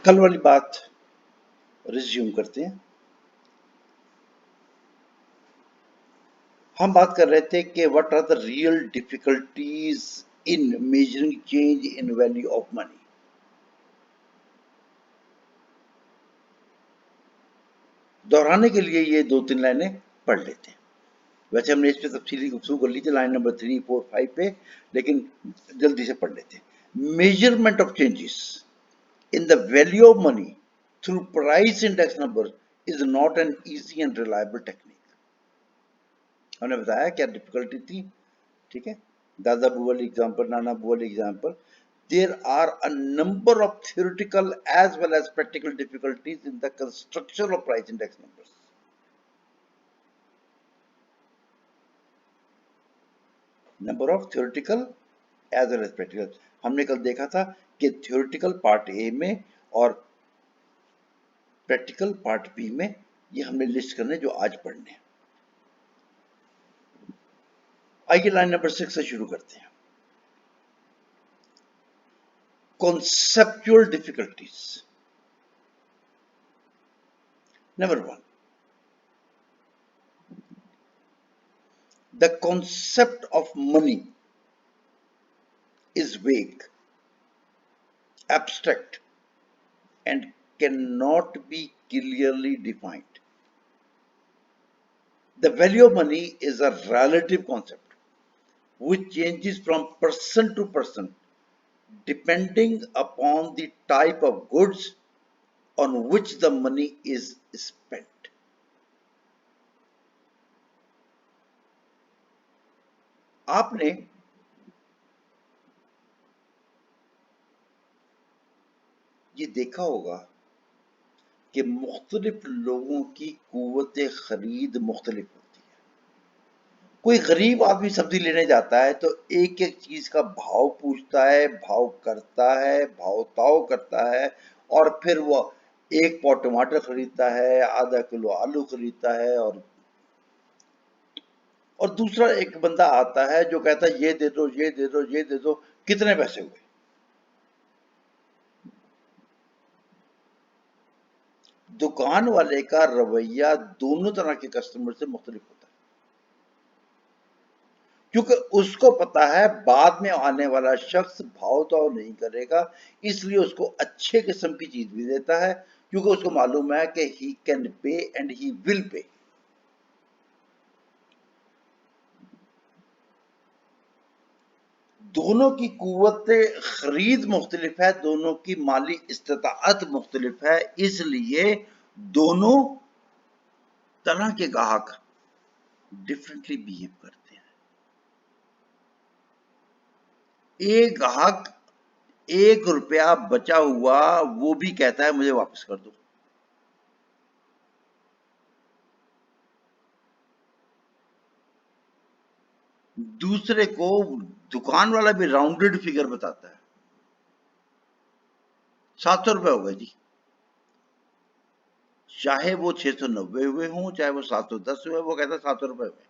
कल वाली बात रिज्यूम करते हैं। हम बात कर रहे थे कि what are the real difficulties in measuring change in value of money. दोहराने के लिए ये 2-3 लाइनें पढ़ लेते हैं। वैसे हमने इस पे तफसीली गुफ्तगू कर ली थी लाइन नंबर 3, 4, 5 पे, लेकिन जल्दी से पढ़ लेते हैं। Measurement of changes in the value of money through price index number is not an easy and reliable technique. हमने बताया क्या डिफिकल्टी थी, ठीक है। दादा बू वाली एग्जाम्पल, नाना बू वाली example. There are a number of theoretical as well as practical difficulties in the construction of price index numbers. Number of theoretical as well as practical. हमने कल देखा था कि theoretical पार्ट ए में और प्रैक्टिकल पार्ट बी में ये हमने लिस्ट करने जो आज पढ़ने हैं। आइए लाइन नंबर 6 से शुरू करते हैं। Conceptual difficulties. Number 1, the concept of money is vague, abstract, and cannot be clearly defined. The value of money is a relative concept which changes from person to person depending upon the type of goods on which the money is spent. आपने ये देखा होगा कि मुख्तलिफ लोगों की कुव्वत खरीद मुख्तलिफ होती है। कोई गरीब आदमी सब्जी लेने जाता है तो एक एक चीज का भाव पूछता है, भाव करता है, भाव ताव करता है, और फिर वो एक पौ टमाटर खरीदता है, आधा किलो आलू खरीदता है, और दूसरा एक बंदा आता है जो कहता है ये दे दो, ये दे दो, ये दे दो, कितने पैसे हुए। दुकान वाले का रवैया दोनों तरह के कस्टमर से मुख्तलिफ होता है, क्योंकि उसको पता है बाद में आने वाला शख्स भाव ताव नहीं करेगा, इसलिए उसको अच्छे किस्म की चीज भी देता है, क्योंकि उसको मालूम है कि he can pay and he will pay. दोनों की कुव्वत खरीद मुख्तलिफ है, दोनों की माली इस्तिताअत मुख्तलिफ है, इसलिए दोनों तरह के ग्राहक डिफरेंटली बिहेव करते हैं। एक ग्राहक 1 रुपया बचा हुआ वो भी कहता है मुझे वापस कर दो। दूसरे को दुकान वाला भी राउंडेड फिगर बताता है, 700 रुपए हो गए जी, चाहे वो 690 हुए हों, चाहे वो 710 हुए, वो कहता है 700 रुपए हुए।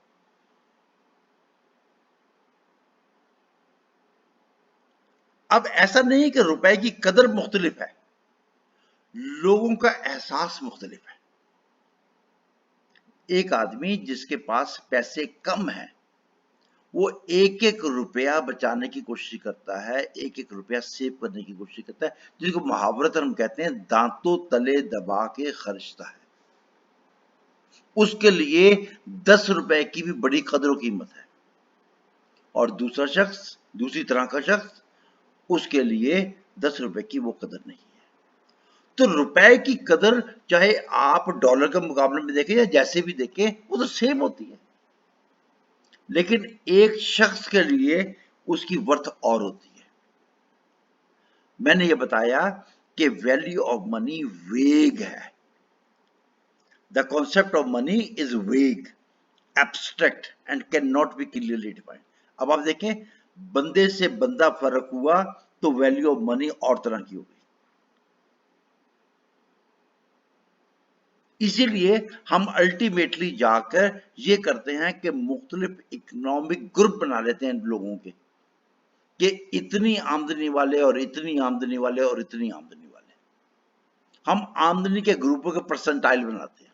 अब ऐसा नहीं कि रुपए की कदर मुख्तलिफ है, लोगों का एहसास मुख्तलिफ है। एक आदमी जिसके पास पैसे कम है वो एक एक रुपया बचाने की कोशिश करता है, एक एक रुपया सेव करने की कोशिश करता है, जिसको मुहावरतन हम कहते हैं दांतों तले दबा के खर्चता है। उसके लिए 10 रुपए की भी बड़ी कदर कीमत है, और दूसरा शख्स, दूसरी तरह का शख्स, उसके लिए 10 रुपए की वो कदर नहीं है। तो रुपए की कदर चाहे आप डॉलर के मुकाबले में देखें या जैसे भी देखें, वो तो सेम होती है, लेकिन एक शख्स के लिए उसकी वर्थ और होती है। मैंने ये बताया कि वैल्यू ऑफ मनी वेग है। The concept of money is वेग, abstract and can not be clearly defined. अब आप देखें, बंदे से बंदा फर्क हुआ तो वैल्यू ऑफ मनी और तरह की हो गई। इसीलिए हम अल्टीमेटली जाकर ये करते हैं कि मुख्तलिफ इकोनॉमिक ग्रुप बना लेते हैं लोगों के, कि इतनी आमदनी वाले और इतनी आमदनी वाले और इतनी आमदनी वाले। हम आमदनी के ग्रुपों के परसेंटाइल बनाते हैं।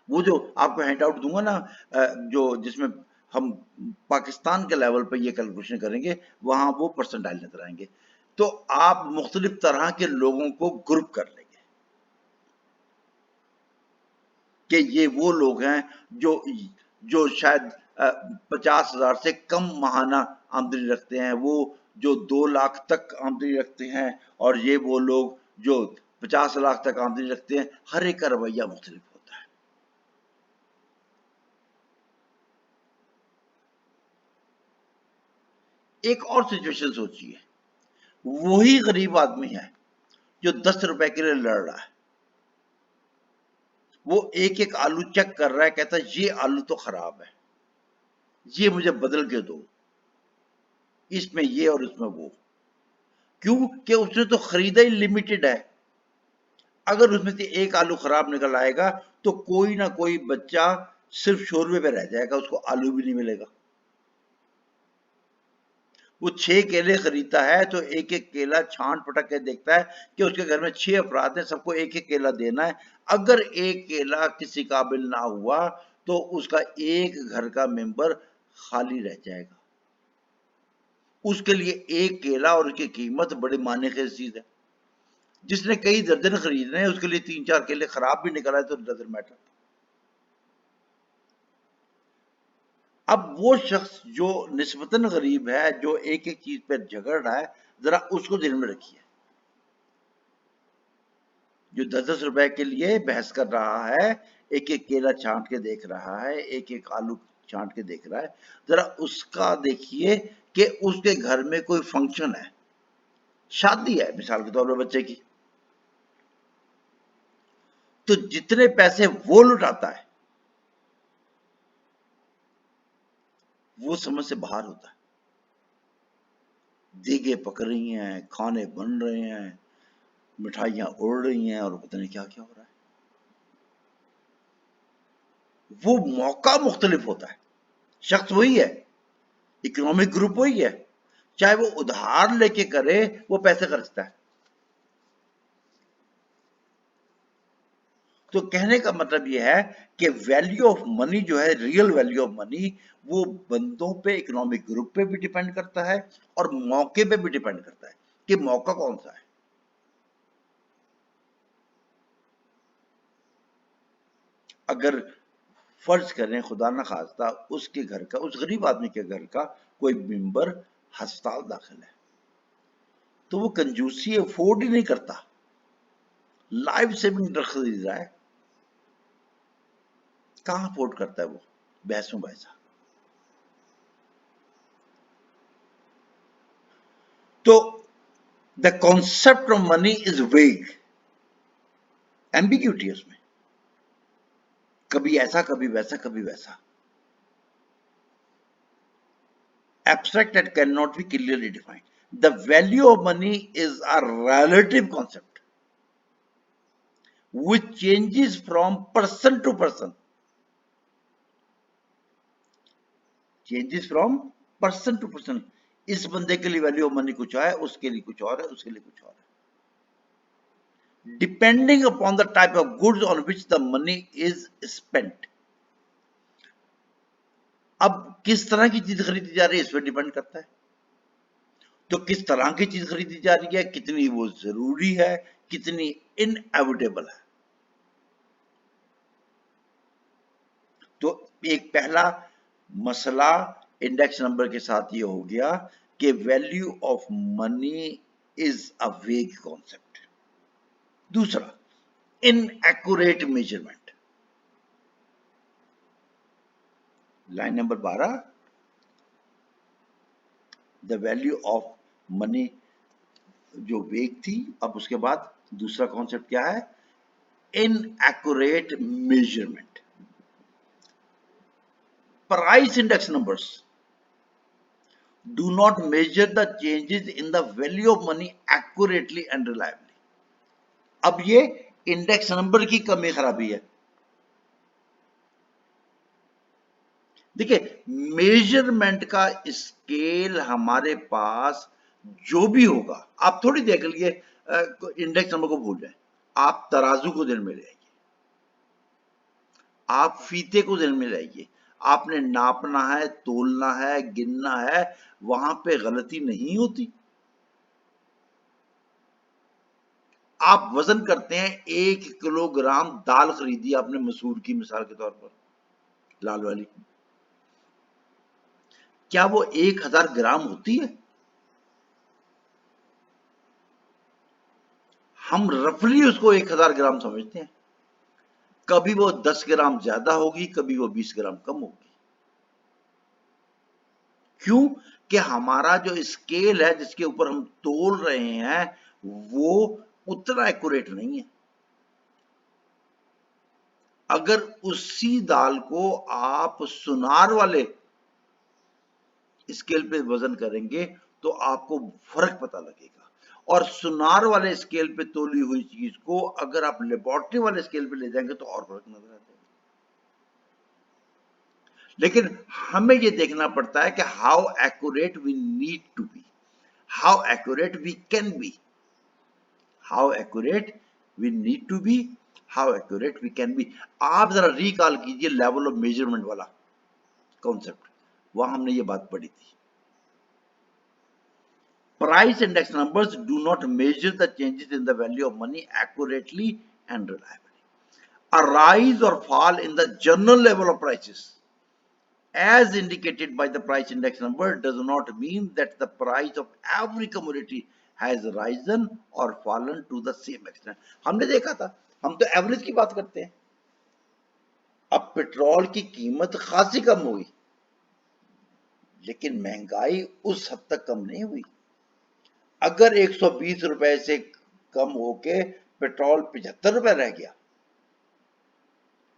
वो जो आपको हैंड आउट दूंगा ना, जो जिसमें हम पाकिस्तान के लेवल पे ये कैलकुलेशन करेंगे, वहां वो परसेंटाइल नजर आएंगे। तो आप मुख्तलिफ तरह के लोगों को ग्रुप कर लेंगे कि ये वो लोग हैं जो जो शायद 50,000 से कम माहाना आमदनी रखते हैं, वो जो 2 लाख तक आमदनी रखते हैं, और ये वो लोग जो 50 लाख तक आमदनी रखते हैं। हर एक का रवैया मुख्तलिफ होता है। एक और सिचुएशन सोचिए, वही गरीब आदमी है जो 10 रुपए के लिए लड़ रहा है। वो एक एक आलू चेक कर रहा है, कहता है ये आलू तो खराब है, ये मुझे बदल के दो, इसमें ये और इसमें वो। क्यों कि उसने तो खरीदा ही लिमिटेड है। अगर उसमें से एक आलू खराब निकल आएगा तो कोई ना कोई बच्चा सिर्फ शोरबे पे रह जाएगा, उसको आलू भी नहीं मिलेगा। वो 6 केले खरीदता है तो एक एक केला छांट पटक के देखता है कि उसके घर में 6 अफराद हैं, सबको एक एक केला देना है। अगर एक केला किसी काबिल ना हुआ तो उसका एक घर का मेंबर खाली रह जाएगा। उसके लिए एक केला और उसकी कीमत बड़े मायने की चीज है। जिसने कई दर्जन खरीदने हैं उसके लिए 3-4 केले खराब भी निकल आए तो डजंट मैटर। अब वो शख्स जो निस्बतन गरीब है, जो एक एक चीज पर झगड़ रहा है, जरा उसको दिल में रखिए। जो 10-10 रुपए के लिए बहस कर रहा है, एक एक केला छांट के देख रहा है, एक एक आलू छांट के देख रहा है, जरा उसका देखिए कि उसके घर में कोई फंक्शन है, शादी है मिसाल के तौर पर बच्चे की, तो जितने पैसे वो लुटाता है वो समझ से बाहर होता है। देगे पक रही हैं, खाने बन रहे हैं, मिठाइयां उड़ रही हैं और पता नहीं क्या क्या हो रहा है। वो मौका मुख्तलिफ होता है, शख्स वही है, इकोनॉमिक ग्रुप वही है, चाहे वो उधार लेके करे, वो पैसे खर्चता है। तो कहने का मतलब ये है कि वैल्यू ऑफ मनी जो है, रियल वैल्यू ऑफ मनी, वो बंदों पे, इकोनॉमिक ग्रुप पे भी डिपेंड करता है और मौके पे भी डिपेंड करता है कि मौका कौन सा है। अगर फर्ज करें खुदा न खास्ता उसके घर का, उस गरीब आदमी के घर का कोई मेंबर अस्पताल दाखिल है, तो वो कंजूसी अफोर्ड ही नहीं करता, लाइफ सेविंग ड्रग खरीद रहा है, कहां अफोर्ड करता है वो, बहसों बहसा। तो the concept of money is वेग, एम्बिग्यूटी है उसमें, कभी ऐसा कभी वैसा कभी वैसा, abstract that cannot be clearly defined. The value of money is a relative concept which changes from person to person, changes from person to person. इस बंदे के लिए वैल्यू ऑफ मनी कुछ है, उसके लिए कुछ और है, उसके लिए कुछ और है, depending upon the type of goods on which the money is spent. अब किस तरह की चीज खरीदी जा रही है इस पर डिपेंड करता है। तो किस तरह की चीज खरीदी जा रही है, कितनी वो जरूरी है, कितनी इनएविटेबल है। तो एक पहला मसला इंडेक्स नंबर के साथ ये हो गया कि value of money is a वेग कॉन्सेप्ट। दूसरा, inaccurate measurement, line number 12, the value of money जो वेग थी, अब उसके बाद दूसरा कॉन्सेप्ट क्या है, inaccurate measurement. Price index numbers do not measure the changes in the value of money accurately and reliably. अब ये इंडेक्स नंबर की कमी खराबी है। देखिए, मेजरमेंट का स्केल हमारे पास जो भी होगा, आप थोड़ी देख लीजिए इंडेक्स नंबर को भूल जाए, आप तराजू को ध्यान में लाइए, आप फीते को ध्यान में लाइए, आपने नापना है, तोलना है, गिनना है, वहां पे गलती नहीं होती। आप वजन करते हैं, 1 किलोग्राम दाल खरीदी आपने मसूर की, मिसाल के तौर पर लाल वाली, क्या वो 1000 ग्राम होती है? हम रफली उसको 1000 ग्राम समझते हैं। कभी वो 10 ग्राम ज्यादा होगी, कभी वो 20 ग्राम कम होगी। क्यों? कि हमारा जो स्केल है जिसके ऊपर हम तोल रहे हैं वो उतना एक्यूरेट नहीं है। अगर उसी दाल को आप सुनार वाले स्केल पे वजन करेंगे तो आपको फर्क पता लगेगा, और सुनार वाले स्केल पे तोली हुई चीज को अगर आप लेबोरेटरी वाले स्केल पे ले जाएंगे तो और फर्क नजर आता है। लेकिन हमें ये देखना पड़ता है कि how accurate we need to be, how accurate we can be, how accurate we need to be, how accurate we can be. आप जरा रिकॉल कीजिए लेवल ऑफ मेजरमेंट वाला कॉन्सेप्ट, वहां हमने ये बात पढ़ी थी। Price index numbers do not measure the changes in the value of money accurately and reliably. A rise or fall in the general level of prices, as indicated by the price index number, does not mean that the price of every commodity has risen or fallen to the same extent. हमने देखा था, हम तो average की बात करते हैं। अब पेट्रोल की कीमत खासी कम हुई, लेकिन महंगाई उस हद तक कम नहीं हुई। अगर 120 रुपए से कम होके पेट्रोल 75 रुपए रह गया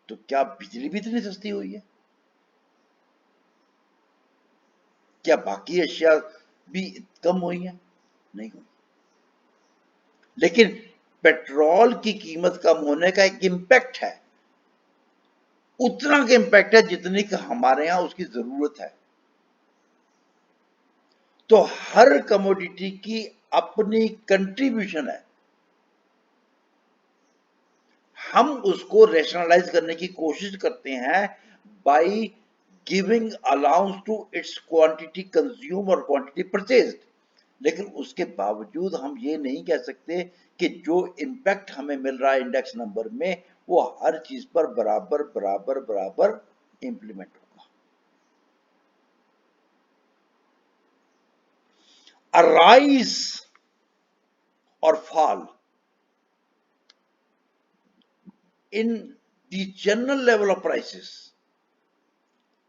तो क्या बिजली भी इतनी सस्ती हुई है? क्या बाकी अशिया भी कम हुई है? नहीं हुई। लेकिन पेट्रोल की कीमत कम होने का एक इंपैक्ट है, उतना का इंपैक्ट है जितनी कि हमारे यहां उसकी जरूरत है। तो हर कमोडिटी की अपनी कंट्रीब्यूशन है, हम उसको रैशनलाइज करने की कोशिश करते हैं by giving allowance to its quantity consume और क्वांटिटी परचेज्ड। लेकिन उसके बावजूद हम ये नहीं कह सकते कि जो इंपैक्ट हमें मिल रहा है इंडेक्स नंबर में वो हर चीज पर बराबर बराबर बराबर इंप्लीमेंट होगा। A rise or fall in the general level of prices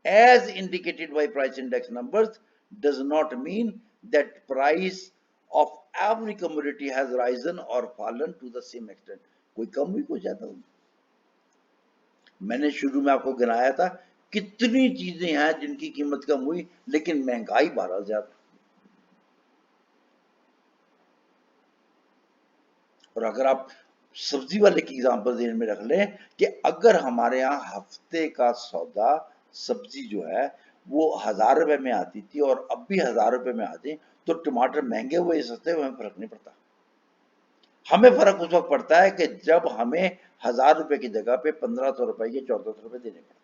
as indicated by price index numbers does not mean that price of every commodity has risen or fallen to the same extent. कोई कम हुई, कोई ज्यादा हुई। मैंने शुरू में आपको गिनाया था कितनी चीजें हैं जिनकी कीमत कम हुई, लेकिन महंगाई 12 ज्यादा। और अगर आप सब्जी वाले की एग्जांपल ध्यान में रख लें कि अगर हमारे यहाँ हफ्ते का सौदा सब्जी जो है वो 1000 रुपए में आती थी और अब भी 1000 रुपए में आती, तो टमाटर महंगे हुए सस्ते हुए हमें फर्क नहीं पड़ता। हमें फर्क उस वक्त पड़ता है कि जब हमें 1000 रुपए की जगह पे 1500 रुपए या 1400 रुपए देने पड़ते हैं।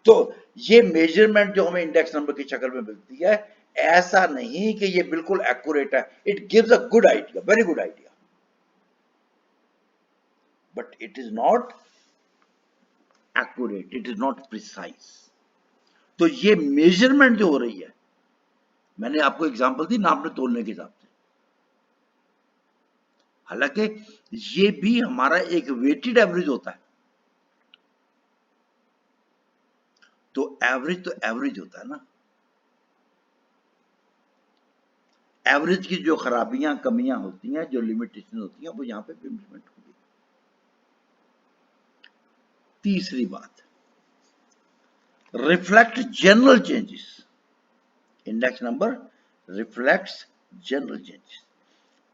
तो ये मेजरमेंट जो हमें इंडेक्स नंबर की शक्ल में मिलती है, ऐसा नहीं कि ये बिल्कुल एक्यूरेट है। It gives a good idea, very good idea, but it is not accurate, it is not precise. तो ये मेजरमेंट जो हो रही है, मैंने आपको एग्जांपल दी नापने तोलने के हिसाब से, हालांकि ये भी हमारा एक वेटेड एवरेज होता है। तो एवरेज होता है ना, एवरेज की जो खराबियां कमियां होती हैं, जो लिमिटेशन होती हैं, वो यहां पे इम्प्लीमेंट होगी। तीसरी बात, reflect general changes. Index number reflects general changes.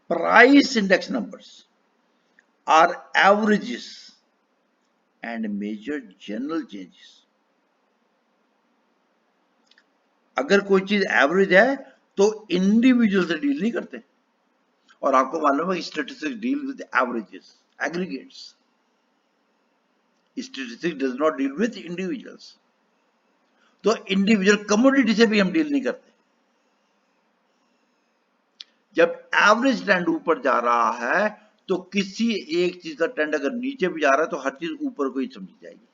Price index numbers are averages and measure general changes. अगर कोई चीज एवरेज है तो इंडिविजुअल से डील नहीं करते। और आपको मालूम है statistics deal with averages, aggregates. Statistics does not deal with individuals. तो इंडिविजुअल कमोडिटी से भी हम डील नहीं करते। जब एवरेज ट्रेंड ऊपर जा रहा है तो किसी एक चीज का ट्रेंड अगर नीचे भी जा रहा है तो हर चीज ऊपर को ही समझी जाएगी।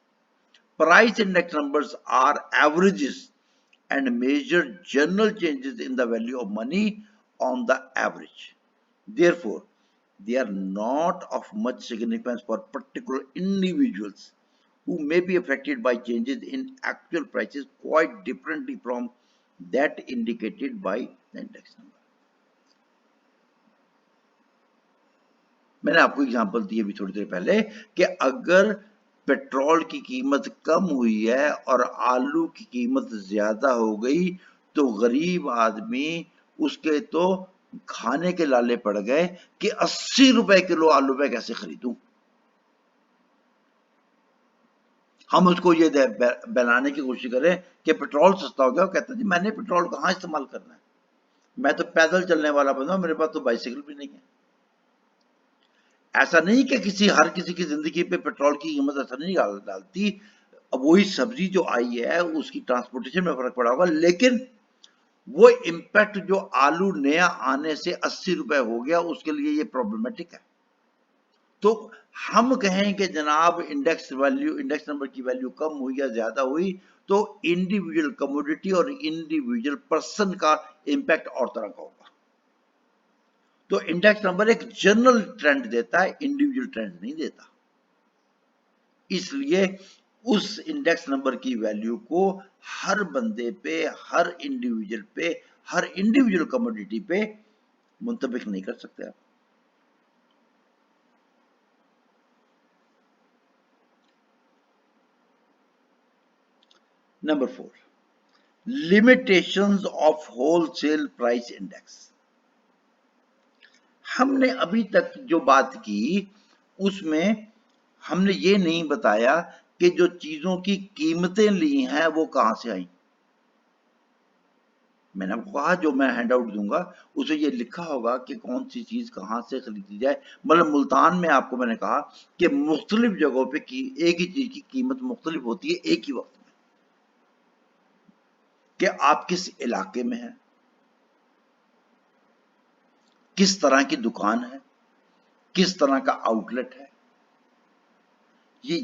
Price index numbers are averages and measure general changes in the value of money on the average. Therefore, they are not of much significance for particular individuals who may be affected by changes in actual prices quite differently from that indicated by the index number. मैंने आपको example दी अभी थोड़ी देर पहले कि अगर petrol की कीमत कम हुई है और आलू की कीमत ज्यादा हो गई तो गरीब आदमी उसके तो खाने के लाले पड़ गए कि 80 रुपए किलो आलू मैं कैसे खरीदूं। हम उसको ये बनाने की कोशिश करें कि पेट्रोल सस्ता हो गया, वो कहता है जी मैंने पेट्रोल कहाँ इस्तेमाल करना है, मैं तो पैदल चलने वाला बंदा हूं, मेरे पास तो बाइसिकल भी नहीं है। ऐसा नहीं कि हर किसी की जिंदगी पे पेट्रोल की कीमत असर नहीं डालती। अब वही सब्जी जो आई है उसकी ट्रांसपोर्टेशन में फर्क पड़ा होगा, लेकिन वो इंपैक्ट जो आलू नया आने से 80 रुपए हो गया उसके लिए ये प्रॉब्लमेटिक है। तो हम कहें कि जनाब इंडेक्स नंबर की वैल्यू कम हुई या ज्यादा हुई तो इंडिविजुअल कमोडिटी और इंडिविजुअल पर्सन का इंपैक्ट और तरह का होगा। तो इंडेक्स नंबर एक जनरल ट्रेंड देता है, इंडिविजुअल ट्रेंड नहीं देता। इसलिए उस इंडेक्स नंबर की वैल्यू को हर बंदे पे, हर इंडिविजुअल कमोडिटी पे मुंतबिक नहीं कर सकते आप। Number 4, limitations of wholesale price index. हमने अभी तक जो बात की उसमें हमने ये नहीं बताया कि जो चीजों की कीमतें ली हैं वो कहां से आई। मैंने आपको कहा जो मैं हैंड आउट दूंगा उसे ये लिखा होगा कि कौन सी चीज कहां से खरीदी जाए। मतलब मुल्तान में आपको मैंने कहा कि मुख्तलिफ जगहों पे एक ही चीज की कीमत मुख्तलिफ होती है एक ही वक्त में, कि आप किस इलाके में हैं, किस तरह की दुकान है, किस तरह का आउटलेट है। ये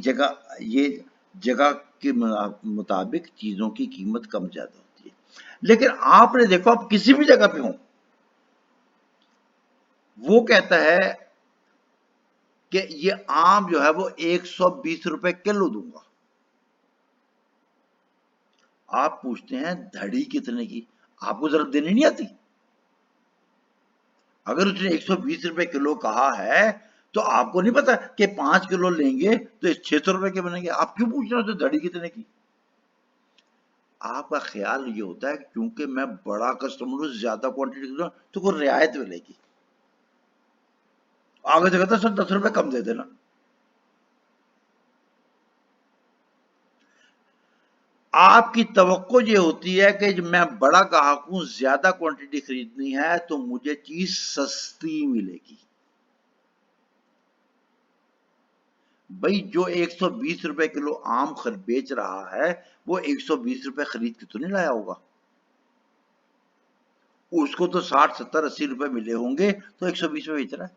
जगह के मुताबिक चीजों की कीमत कम ज्यादा होती है। लेकिन आपने देखो आप किसी भी जगह पे हो, वो कहता है कि ये आम जो है वो 120 रुपए किलो दूंगा। आप पूछते हैं धड़ी कितने की, आपको जरूरत देनी नहीं आती। अगर उसने 120 रुपए किलो कहा है तो आपको नहीं पता कि 5 किलो लेंगे तो 600 रुपए के बनेंगे, आप क्यों पूछ रहे हो तो धड़ी कितने की। आपका ख्याल ये होता है क्योंकि मैं बड़ा कस्टमर हूं, ज्यादा क्वांटिटी तो कोई रियायत मिलेगी, आगे से कहता सर 10 रुपए कम दे देना। आपकी तवक्को ये होती है कि मैं बड़ा ग्राहक हूं, ज्यादा क्वांटिटी खरीदनी है तो मुझे चीज सस्ती मिलेगी। भाई जो 120 रुपए किलो आम बेच रहा है वो 120 रुपए खरीद के तो नहीं लाया होगा, उसको तो 60 70 80 रुपए मिले होंगे तो 120 में बेच रहा है,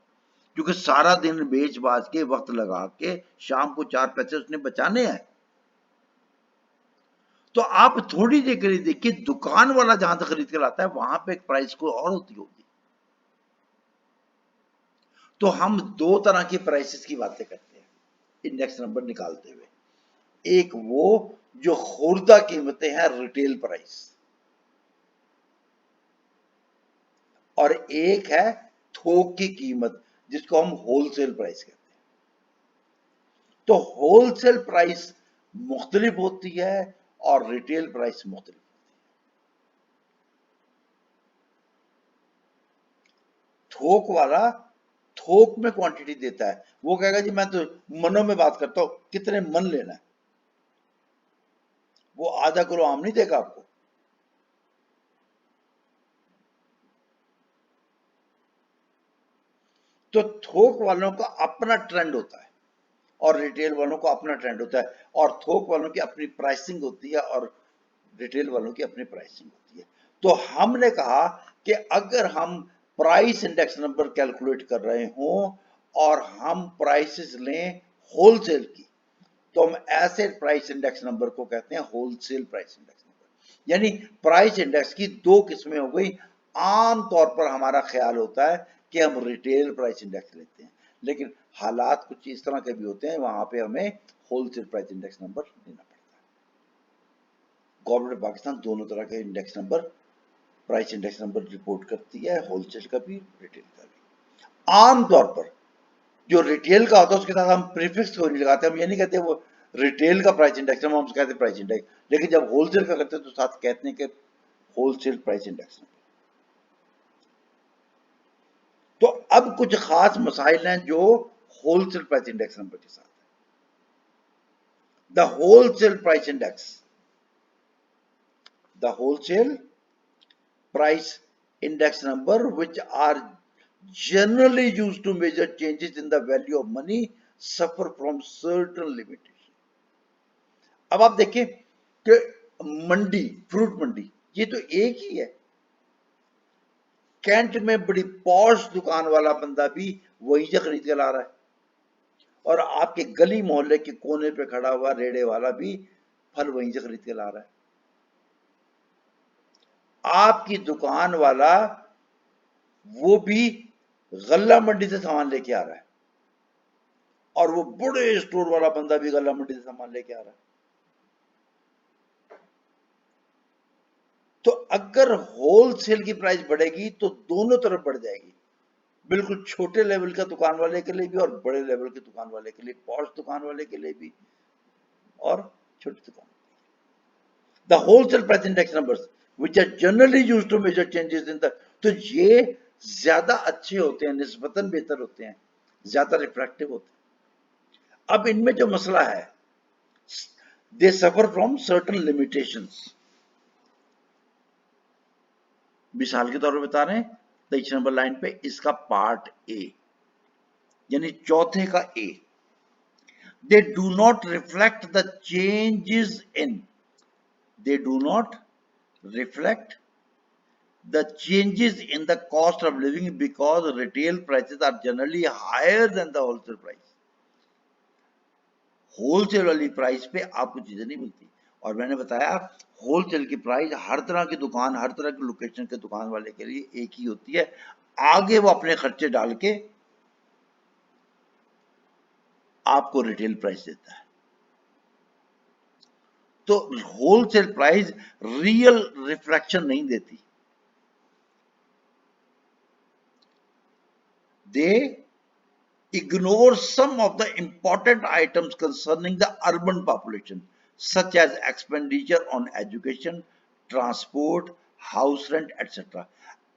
क्योंकि सारा दिन बेच बाज के वक्त लगा के शाम को 4 पैसे उसने बचाने हैं। तो आप थोड़ी देर के लिए देखिए दुकान वाला जहां से खरीद के लाता है वहां पे एक प्राइस को और होती होगी। तो हम दो तरह की प्राइसेस की बातें करते हैं इंडेक्स नंबर निकालते हुए, एक वो जो खुर्दा कीमतें हैं रिटेल प्राइस, और एक है थोक की कीमत जिसको हम होलसेल प्राइस कहते हैं। तो होलसेल प्राइस मुख्तलिफ होती है और रिटेल प्राइस मुख्तलिफ होती है। थोक वाला थोक में क्वांटिटी देता है, वो कहेगा जी मैं तो मनों में बात करता हूं कितने मन लेना है, वो आधा किलो आम नहीं देगा आपको। तो थोक वालों का अपना ट्रेंड होता है और रिटेल वालों का अपना ट्रेंड होता है, और थोक वालों की अपनी प्राइसिंग होती है और रिटेल वालों की अपनी प्राइसिंग होती है। तो हमने कहा कि अगर हम प्राइस इंडेक्स नंबर कैलकुलेट कर रहे हों और हम प्राइसेस लें होलसेल की, तो हम ऐसे प्राइस इंडेक्स नंबर को कहते हैं होलसेल प्राइस इंडेक्स नंबर। यानी प्राइस इंडेक्स की दो किस्में हो गई। आम तौर पर हमारा ख्याल होता है कि हम रिटेल प्राइस इंडेक्स लेते हैं, लेकिन हालात कुछ इस तरह के भी होते हैं, वहां पे हमें होलसेल प्राइस इंडेक्स नंबर लेना पड़ता है। गवर्नमेंट ऑफ पाकिस्तान दोनों तरह के index number, price index number report करती है, होलसेल का भी रिटेल का भी। आमतौर पर जो रिटेल का होता है उसके साथ हम प्रीफिक्स को नहीं लगाते, हम ये नहीं कहते वो रिटेल का प्राइस इंडेक्स, हम कहते हैं प्राइस इंडेक्स, लेकिन जब होलसेल का करते हैं तो साथ कहते हैं कि होलसेल प्राइस इंडेक्स। तो अब कुछ खास मसाइल हैं जो होलसेल प्राइस इंडेक्स नंबर के साथ है। The wholesale price index, the wholesale price index number which are generally used to measure changes in the value of money suffer from certain limitation। अब आप देखिए कि मंडी, फ्रूट मंडी, ये तो एक ही है। कैंट में बड़ी पॉश दुकान वाला बंदा भी वही से खरीद के ला रहा है, और आपके गली मोहल्ले के कोने पे खड़ा हुआ रेड़े वाला भी फल वहीं से खरीद के ला रहा है। आपकी दुकान वाला वो भी गल्ला मंडी से सामान लेके आ रहा है, और वो बड़े स्टोर वाला बंदा भी गल्ला मंडी से सामान लेके आ रहा है। तो अगर होलसेल की प्राइस बढ़ेगी तो दोनों तरफ बढ़ जाएगी, बिल्कुल छोटे लेवल का दुकान वाले के लिए भी और बड़े लेवल के दुकान वाले के लिए, पॉश दुकान वाले के लिए भी और छोटी दुकान। The wholesale price index numbers which are generally used to measure changes in the, तो ये ज्यादा अच्छे होते हैं, निस्बतन बेहतर होते हैं, ज्यादा रिफ्रैक्टिव होते हैं। अब इनमें जो मसला है, दे सफर फ्रॉम सर्टन लिमिटेशंस। मिसाल के तौर पर बता रहे हैं 23 नंबर लाइन पे, इसका पार्ट ए यानी चौथे का ए, they do not reflect the changes in, they do not reflect the changes in the cost of living because retail prices are generally higher than the wholesale price। Wholesale वाली price पे आपको चीजें नहीं मिलती, और मैंने बताया होलसेल की प्राइस हर तरह की दुकान, हर तरह की लोकेशन के दुकान वाले के लिए एक ही होती है, आगे वो अपने खर्चे डाल के आपको रिटेल प्राइस देता है। तो होलसेल प्राइस रियल रिफ्लेक्शन नहीं देती, दे ignore some of the important items concerning the urban population such as expenditure on education, transport, house rent etc।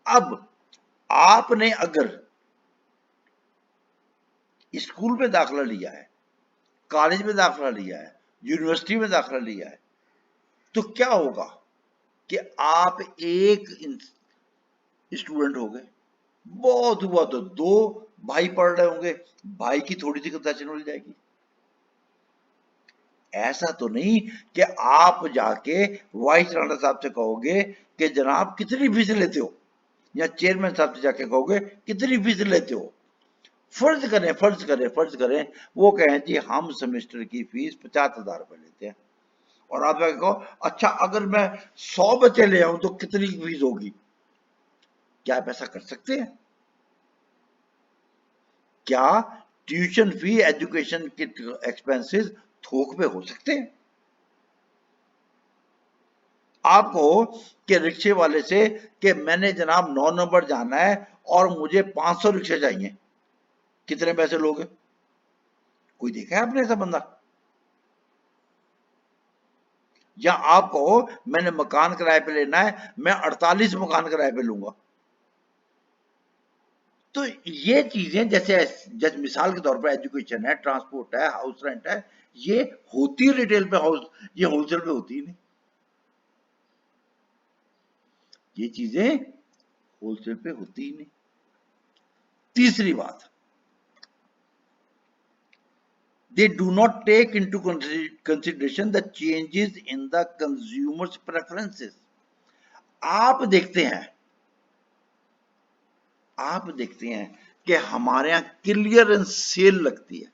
अब आपने अगर स्कूल में दाखिला लिया है, कॉलेज में दाखिला लिया है, यूनिवर्सिटी में दाखिला लिया है, तो क्या होगा कि आप एक स्टूडेंट हो गए, बहुत हुआ तो दो भाई पढ़ रहे होंगे, भाई की थोड़ी सी कंसेशन मिल जाएगी। ऐसा तो नहीं कि आप जाके वाइस चांसलर साहब से कहोगे कि जनाब कितनी फीस लेते हो, या चेयरमैन साहब से जाके कहोगे कितनी फीस लेते हो। फर्ज करें वो कहें जी हम सेमेस्टर की फीस 50,000 रुपए लेते हैं, और आप जाके कहो अच्छा अगर मैं 100 बच्चे ले आऊं तो कितनी फीस होगी। क्या आप ऐसा कर सकते हैं? क्या ट्यूशन फी, एजुकेशन के एक्सपेंसेस थोक पे हो सकते हैं? आप कहो कि रिक्शे वाले से कि मैंने जनाब 9 नंबर जाना है और मुझे 500 रिक्शे चाहिए, कितने पैसे लोगे? कोई देखा है आपने ऐसा बंदा? या आप कहो मैंने मकान किराए पे लेना है, मैं 48 मकान किराए पे लूंगा। तो ये चीजें जैसे जैसे मिसाल के तौर पर एजुकेशन है, ट्रांसपोर्ट है, हाउस रेंट है, ये होती रिटेल पे, हाउस ये होलसेल पे होती ही नहीं। ये चीजें होलसेल पे होती ही नहीं। तीसरी बात, They do not take into consideration the changes in the consumer's preferences. आप देखते हैं आप देखते हैं कि हमारे यहां क्लियरेंस सेल लगती है।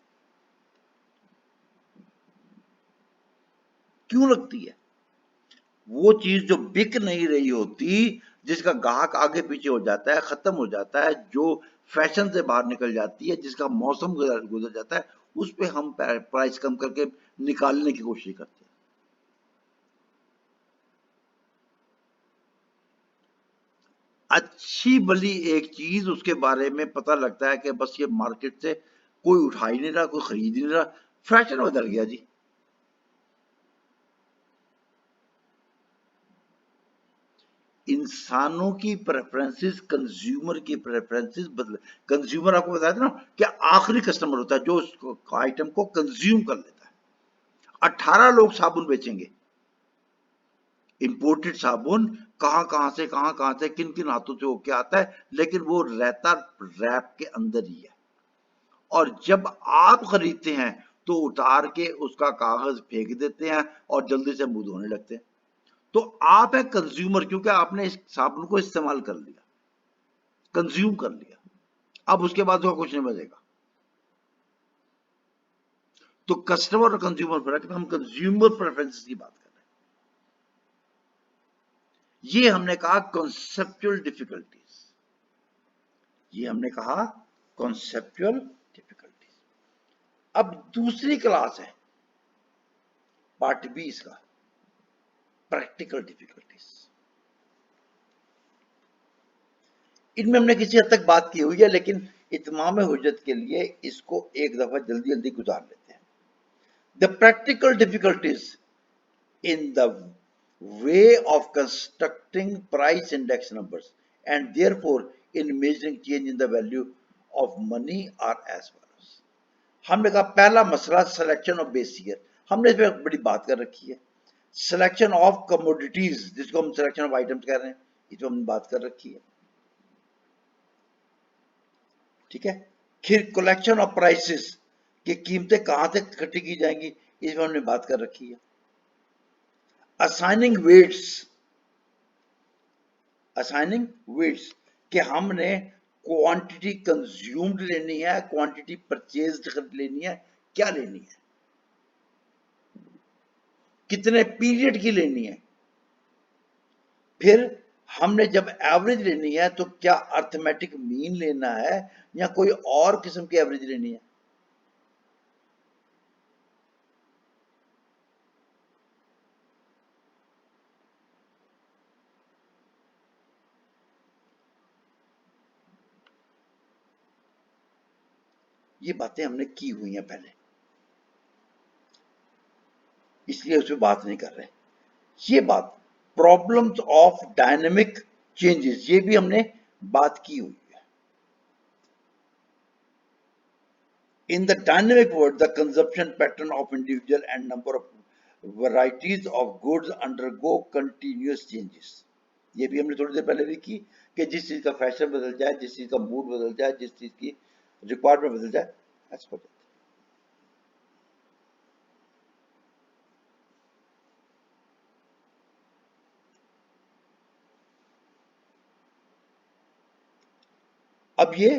क्यों लगती है? वो चीज जो बिक नहीं रही होती, जिसका ग्राहक आगे पीछे हो जाता है, खत्म हो जाता है, जो फैशन से बाहर निकल जाती है, जिसका मौसम गुजर जाता है, उस पे हम प्राइस कम करके निकालने की कोशिश करते हैं। अच्छी भली एक चीज उसके बारे में पता लगता है कि बस ये मार्केट से कोई उठा ही नहीं रहा, कोई खरीद ही नहीं रहा, फैशन बदल गया जी। इंसानों की प्रेफरेंसेस, कंज्यूमर की प्रेफरेंसेस बदल। कंज्यूमर आपको बताया था ना कि आखिरी कस्टमर होता है जो उस आइटम को कंज्यूम कर लेता है। 18 लोग साबुन बेचेंगे, इंपोर्टेड साबुन, कहां से किन किन हाथों से होके आता है, लेकिन वो रहता रैप के अंदर ही है। और जब आप खरीदते हैं तो उतार के उसका कागज फेंक देते हैं और जल्दी से मुंह धोने लगते हैं। तो आप है कंज्यूमर, क्योंकि आपने इस साबुन को इस्तेमाल कर लिया, कंज्यूम कर लिया, अब उसके बाद वो कुछ नहीं बचेगा। तो कस्टमर और कंज्यूमर फर्क है, हम कंज्यूमर प्रेफरेंसेस की बात कर रहे हैं। ये हमने कहा कॉन्सेप्चुअल डिफिकल्टीज, ये हमने कहा कॉन्सेप्चुअल डिफिकल्टीज। अब दूसरी क्लास है पार्ट बी इसका, प्रैक्टिकल डिफिकल्टीज। इनमें हमने किसी हद तक बात की हुई है, लेकिन इत्माम हुज्जत के लिए इसको एक दफा जल्दी जल्दी गुजार लेते हैं। The practical difficulties in the way of constructing price index numbers and therefore in measuring change in the value of money are as follows। हमने कहा पहला मसला सिलेक्शन ऑफ बेस ईयर, हमने इस पर बड़ी बात कर रखी है। सिलेक्शन ऑफ कमोडिटीज, जिसको हम सिलेक्शन ऑफ आइटम्स कह रहे हैं, इस पर हमने बात कर रखी है, ठीक है। फिर कलेक्शन ऑफ प्राइसेस, कि कीमतें कहां से इकट्ठी की जाएंगी, इस पर हमने बात कर रखी है। असाइनिंग वेट्स, असाइनिंग वेट्स कि हमने क्वांटिटी कंज्यूम्ड लेनी है, क्वांटिटी परचेज्ड लेनी है, क्या लेनी है, कितने पीरियड की लेनी है। फिर हमने जब एवरेज लेनी है तो क्या अर्थमेटिक मीन लेना है या कोई और किस्म की एवरेज लेनी है। ये बातें हमने की हुई हैं पहले, इसलिए उस पर बात नहीं कर रहे। ये बात प्रॉब्लम्स ऑफ डायनेमिक चेंजेस, ये भी हमने बात की हुई है। In the dynamic world, the consumption pattern of individual and number of varieties of goods undergo continuous changes। ये भी हमने थोड़ी देर पहले भी की कि जिस चीज का फैशन बदल जाए, जिस चीज का मूड बदल जाए, जिस चीज की रिक्वायरमेंट बदल जाए, ऐसा हो जाता है। अब ये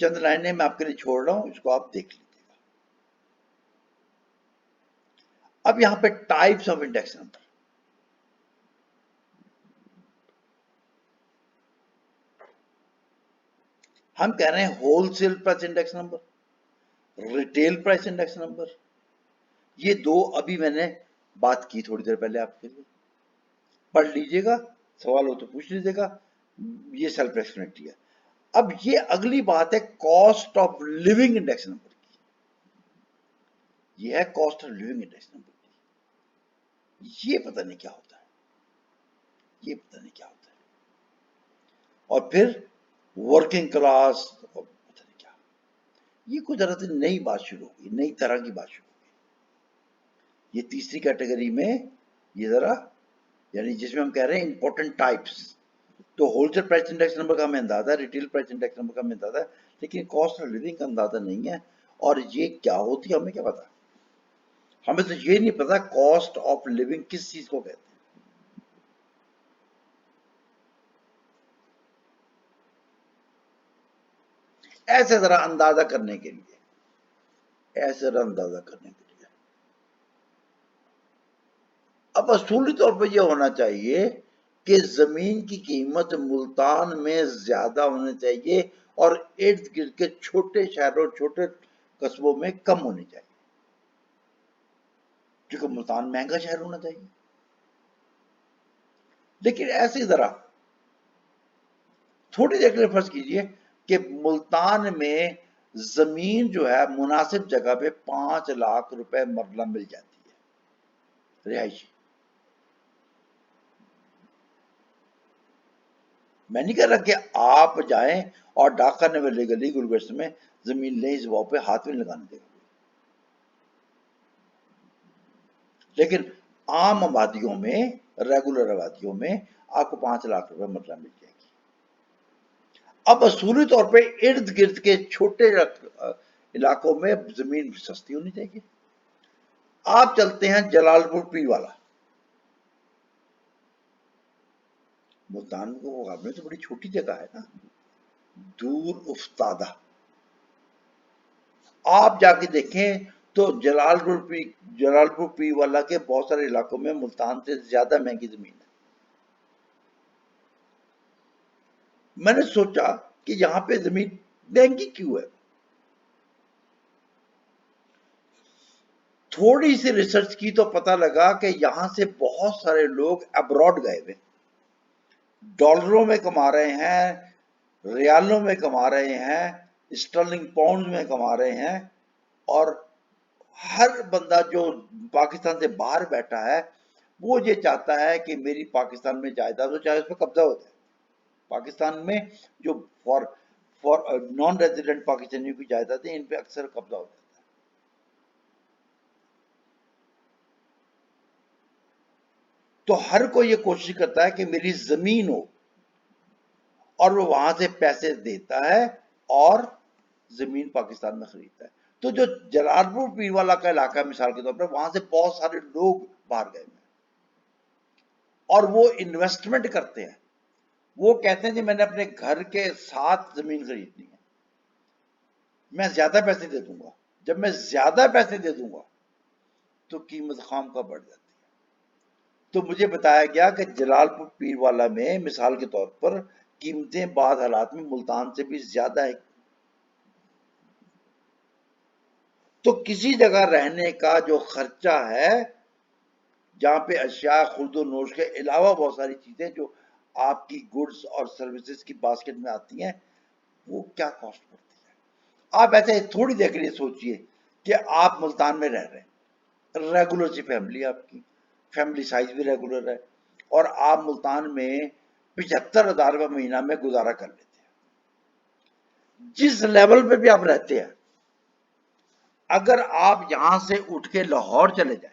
चंद लाइनें मैं आपके लिए छोड़ रहा हूं, इसको आप देख लीजिएगा। अब यहां पे टाइप्स ऑफ इंडेक्स नंबर, हम कह रहे हैं wholesale price index number, retail price index number. ये दो अभी मैंने बात की थोड़ी देर पहले आपके लिए, पढ़ लीजिएगा, सवाल हो तो पूछ लीजिएगा, ये सेल्फ एक्सप्लेनेटरी है। अब ये अगली बात है cost of living index number की, ये है cost of living index number की। ये पता नहीं क्या होता है, ये पता नहीं क्या होता है। और फिर वर्किंग क्लास, पता नहीं क्या, ये कुछ जरा सी नई बात शुरू होगी, नई तरह की बात शुरू होगी। ये तीसरी कैटेगरी में, ये जरा यानी जिसमें हम कह रहे हैं इंपॉर्टेंट टाइप्स। तो होलसेल प्राइस इंडेक्स नंबर का हमें अंदाजा है, रिटेल प्राइस इंडेक्स नंबर का हमें अंदाजा है, लेकिन कॉस्ट ऑफ लिविंग का अंदाजा नहीं है। और ये क्या होती है हमें क्या पता। हमें तो ये नहीं पता कॉस्ट ऑफ लिविंग किस चीज को कहते हैं। ऐसे जरा अंदाजा करने के लिए, ऐसे जरा अंदाजा करने के लिए अब असूली तौर पर यह होना चाहिए कि जमीन की कीमत मुल्तान में ज्यादा होनी चाहिए और इर्द गिर्द के छोटे शहरों छोटे कस्बों में कम होनी चाहिए, क्योंकि मुल्तान महंगा शहर होना चाहिए। लेकिन ऐसे जरा थोड़ी देर के लिए फर्ज कीजिए कि मुल्तान में जमीन जो है मुनासिब जगह पे 5 लाख रुपए मरला मिल जाती है रिहायशी। मैं नहीं कह रहा कि आप जाएं और डाकखाने वाली गली गुलगश्त में जमीन लें, इस भाव पे हाथ में लगाने देगा। लेकिन आम आबादियों में, रेगुलर आबादियों में आपको 5 लाख रुपए मरला मिल जाएगी। अब असूली तौर पे इर्द गिर्द के छोटे इलाकों में जमीन सस्ती होनी चाहिए। आप चलते हैं जलालपुर पीरवाला, मुल्तान के मुकाबले तो बड़ी छोटी जगह है ना, दूर उफ्तादा। आप जाके देखें तो जलालपुर पीरवाला के बहुत सारे इलाकों में मुल्तान से ज्यादा महंगी जमीन है। मैंने सोचा कि यहां पे जमीन महंगी क्यों है। थोड़ी सी रिसर्च की तो पता लगा कि यहां से बहुत सारे लोग अब्रॉड गए हुए, डॉलरों में कमा रहे हैं, रियालों में कमा रहे हैं, स्टर्लिंग पाउंड में कमा रहे हैं, और हर बंदा जो पाकिस्तान से बाहर बैठा है वो ये चाहता है कि मेरी पाकिस्तान में जायदाद हो, चाहे उस पर कब्जा हो जाए। पाकिस्तान में जो फॉर फॉर नॉन रेजिडेंट पाकिस्तानियों की जायदाद है, इन पे अक्सर कब्जा हो जाता है। तो हर कोई ये कोशिश करता है कि मेरी जमीन हो, और वो वहां से पैसे देता है और जमीन पाकिस्तान में खरीदता है। तो जो जलालपुर पीरवाला का इलाका मिसाल के तौर पर, वहां से बहुत सारे लोग बाहर गए हैं और वो इन्वेस्टमेंट करते हैं। वो कहते हैं कि मैंने अपने घर के साथ जमीन खरीदनी है, मैं ज्यादा पैसे दे दूंगा। जब मैं ज्यादा पैसे दे दूंगा तो कीमत खाम का बढ़ जाती है। तो मुझे बताया गया कि जलालपुर पीरवाला में मिसाल के तौर पर कीमतें बाद हालात में मुल्तान से भी ज्यादा है। तो किसी जगह रहने का जो खर्चा है, जहां पे अशिया खुर्द नोश के अलावा बहुत सारी चीजें जो आपकी गुड्स और सर्विसेज की बास्केट में आती हैं, वो क्या कॉस्ट पड़ती है। आप ऐसे थोड़ी देर के लिए सोचिए कि आप मुल्तान में रह रहे हैं, रेगुलर सी फैमिली, आपकी फैमिली साइज भी रेगुलर है, और आप मुल्तान में 75,000 रुपये महीना में गुजारा कर लेते हैं। जिस लेवल पे भी आप रहते हैं, अगर आप यहां से उठ के लाहौर चले जाएं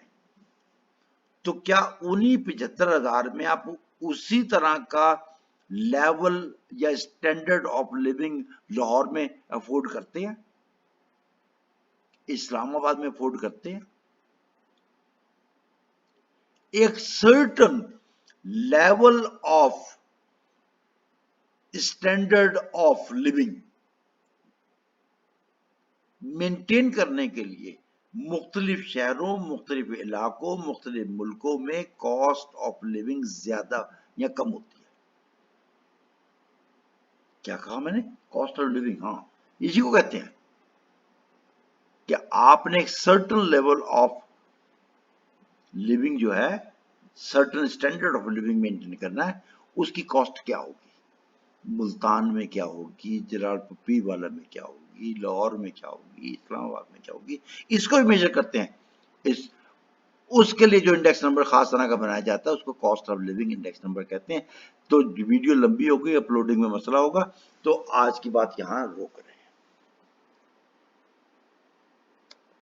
तो क्या उन्हीं 75,000 में आप उसी तरह का लेवल या स्टैंडर्ड ऑफ लिविंग लाहौर में अफोर्ड करते हैं, इस्लामाबाद में अफोर्ड करते हैं? एक certain level of standard of living maintain करने के लिए मुख्तलिफ शहरों, मुख्तलिफ इलाकों, मुख्तलिफ मुल्कों में कॉस्ट ऑफ लिविंग ज्यादा या कम होती है। क्या कहा मैंने? कॉस्ट ऑफ लिविंग, हाँ, इसी को कहते हैं कि आपने एक सर्टन लेवल ऑफ लिविंग जो है, certain standard of living maintain करना है, उसकी कॉस्ट क्या होगी, मुल्तान में क्या होगी, जलालपुर पीरवाला में क्या होगी, लाहौर में क्या होगी, इस्लामाबाद में क्या होगी, इसको भी मेजर करते हैं। इस उसके लिए जो इंडेक्स नंबर खास तरह का बनाया जाता है उसको cost of living index number कहते हैं। तो वीडियो लंबी हो गई, अपलोडिंग में मसला होगा, तो आज की बात यहाँ रोक रहे हैं।